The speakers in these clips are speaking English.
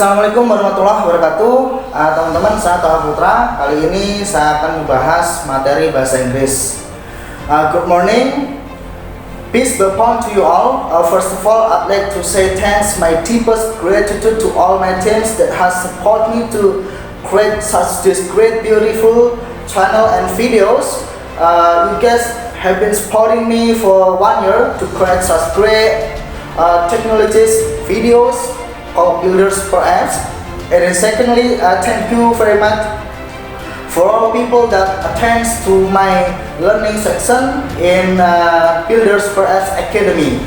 Assalamualaikum warahmatullahi wabarakatuh. Teman-teman, saya Taha Putra. Kali ini saya akan membahas materi bahasa Inggris. Good morning. Peace be upon to you all. First of all, I'd like to say thanks, my deepest gratitude to all my teams that has supported me to create such this great, beautiful channel and videos. You guys have been supporting me for 1 year to create such great technologies videos called Builders for Apps. And then secondly, thank you very much for all people that attends to my learning section in Builders for Apps Academy.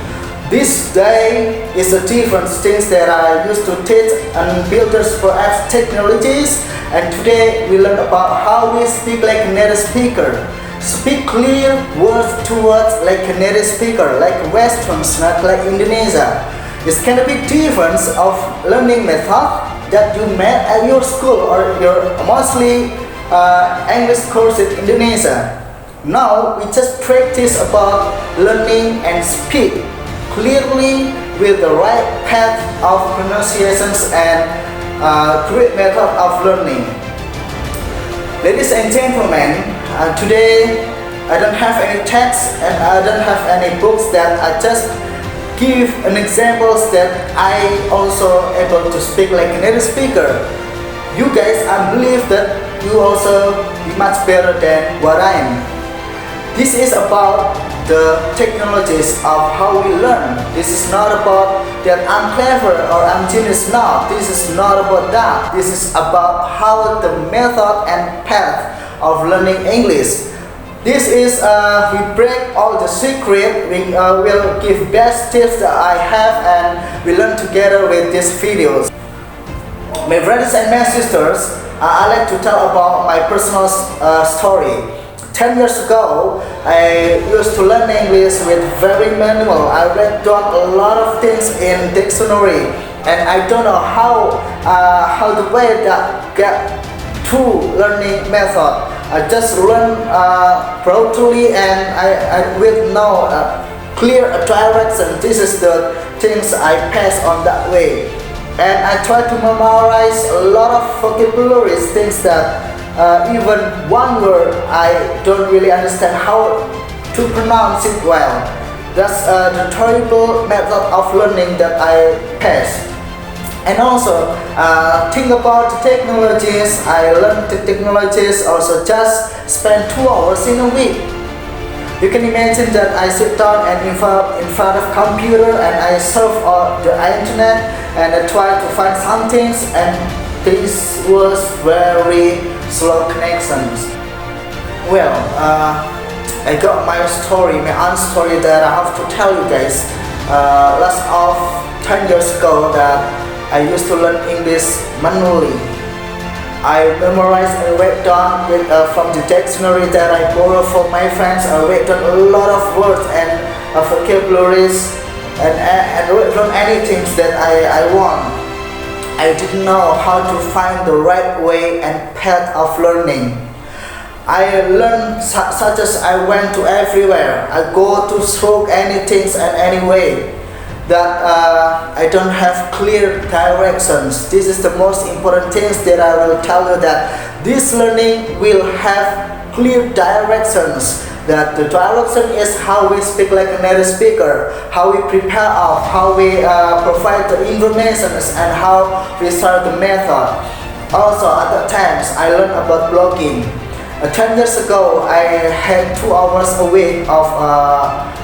This day is the different things that I used to teach on Builders for Apps technologies, and today we learn about how we speak like a native speaker. Speak clear words to words like a native speaker, like Westerns, not like Indonesia. It's kind of big difference of learning method that you met at your school or your mostly English course in Indonesia. Now we just practice about learning and speak clearly with the right path of pronunciations and great method of learning. Ladies and gentlemen, today I don't have any text and I don't have any books that I just give an examples that I also able to speak like a native speaker. You guys, I believe that you also be much better than what I am. This is about the technologies of how we learn. This is not about that I'm clever or I'm genius now. This is not about that. This is about how the method and path of learning English. This is, we break all the secret, we will give best tips that I have and we learn together with these videos. My brothers and my sisters, I like to tell about my personal story. 10 years ago, I used to learn English with very manual. I read down a lot of things in dictionary and I don't know how the way that get through learning method. I just learn broadly and I with no clear direction. This is the things I pass on that way. And I try to memorize a lot of vocabulary, things that even one word I don't really understand how to pronounce it well. That's the terrible method of learning that I pass. And also, think about the technologies. I learned the technologies also just spend 2 hours in a week. You can imagine that I sit down and in front of computer and I surf on the internet and I try to find some things, and this was very slow connections. Well, I got my story, my own story that I have to tell you guys. Last of 10 years ago that I used to learn English manually. I memorized and read down from the dictionary that I borrowed from my friends. I read down a lot of words and vocabularies and read from anything that I want. I didn't know how to find the right way and path of learning. I learned such as I went to everywhere. I go to through anything and any way. That I don't have clear directions. This is the most important things that I will tell you, that this learning will have clear directions. That the direction is how we speak like a native speaker, how we prepare off, how we provide the information and how we start the method. Also at the times I learned about blogging. 10 years ago I had 2 hours a week of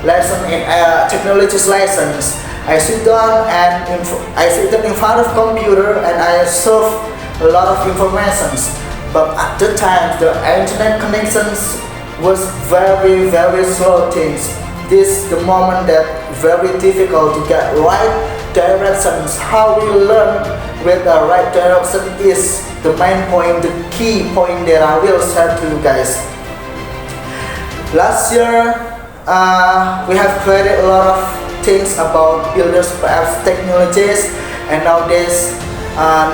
lesson in technology lessons. I sit down in front of computer and I surf a lot of informations. But at the time the internet connections was very slow things. This the moment that very difficult to get right directions. How we learn with the right direction is the main point, the key point that I will share to you guys. Last year we have created a lot of things about Builders for Apps technologies, and nowadays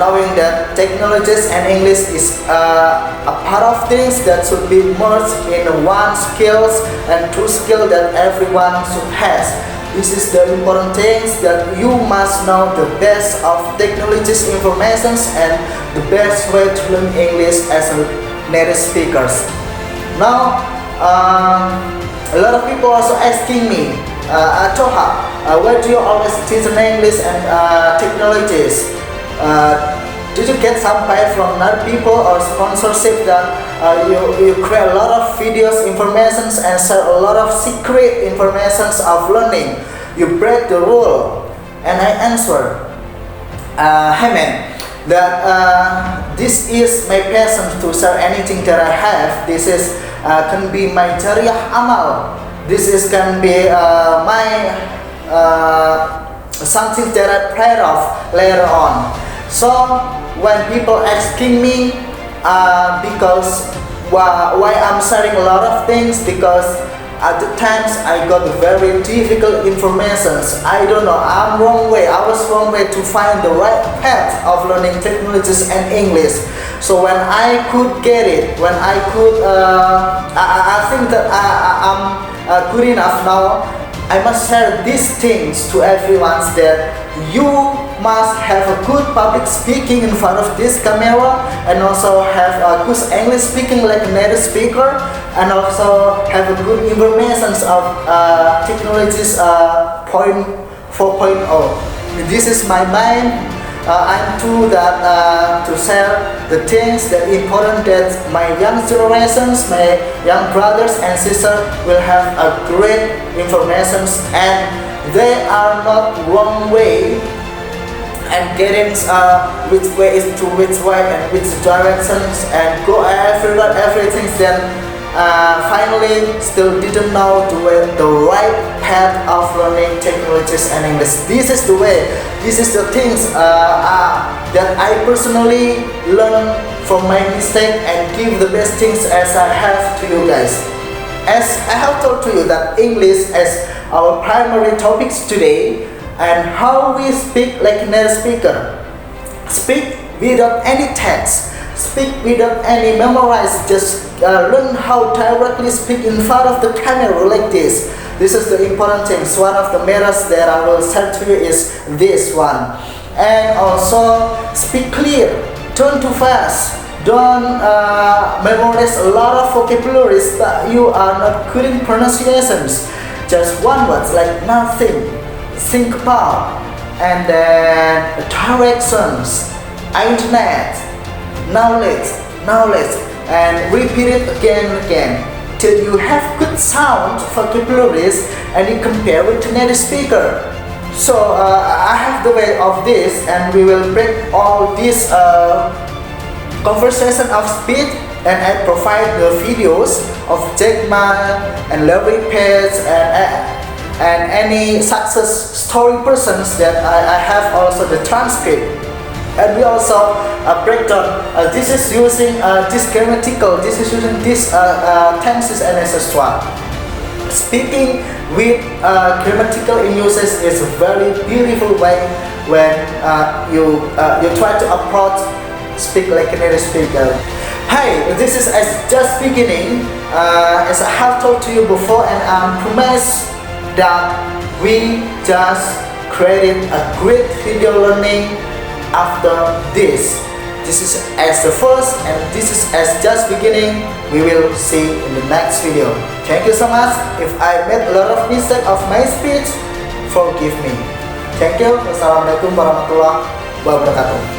knowing that technologies and English is a part of things that should be merged in one skills and two skills that everyone should have. This is the important things that you must know the best of technologies informations and the best way to learn English as a native speakers. Now, a lot of people also asking me, Toha, why do you always teach in English and technologies? Did you get some pay from other people or sponsorship that you create a lot of videos, informations and share a lot of secret informations of learning? You break the rule. And I answer, hey man, that this is my passion to share anything that I have. This is can be my jariyah amal. This is can be my something that I proud of later on. So when people asking me because why I'm sharing a lot of things, because at the times I got very difficult informations. I don't know, I was wrong way to find the right path of learning technologies and English. So when I could get it, when I could, I think that I'm good enough now. I must share these things to everyone, that you must have a good public speaking in front of this camera, and also have a good English speaking like a native speaker, and also have a good information of technologies 4.0. This is my mind. I'm too that to share the things that important that my young generations, my young brothers and sisters will have a great information, and they are not wrong way and getting which way is to which way and which directions and go everywhere everything, then finally still didn't know the right path of learning technologies and English. This is the way, this is the things that I personally learn from my mistake and give the best things as I have to you guys. As I have told to you that English as our primary topics today, and how we speak like a native speaker. Speak without any text, speak without any memorize, just learn how directly speak in front of the camera like this. This is the important things. One of the matters that I will share to you is this one. And also speak clear, don't too fast, don't memorize a lot of vocabularies that you are not good in pronunciations. Just one word like nothing, think about, and then directions, internet, knowledge, and repeat it again and again till you have good sound vocabularies and you compare with the native speaker. So I have the way of this, and we will break all this conversation of speech, and I provide the videos of Jack Ma and Larry Page and any success story persons that I have also the transcript. And we also break down, this is using this grammatical, this is using this tenses and etc. Speaking with grammatical in uses is a very beautiful way when you try to approach speak like a native speaker. Hey, this is just beginning, as I have told to you before, and I promise that we just created a great video learning after this. This is as the first, and this is as just beginning. We will see in the next video. Thank you so much. If I made a lot of mistake of my speech, forgive me. Thank you. Wassalamualaikum warahmatullahi wabarakatuh.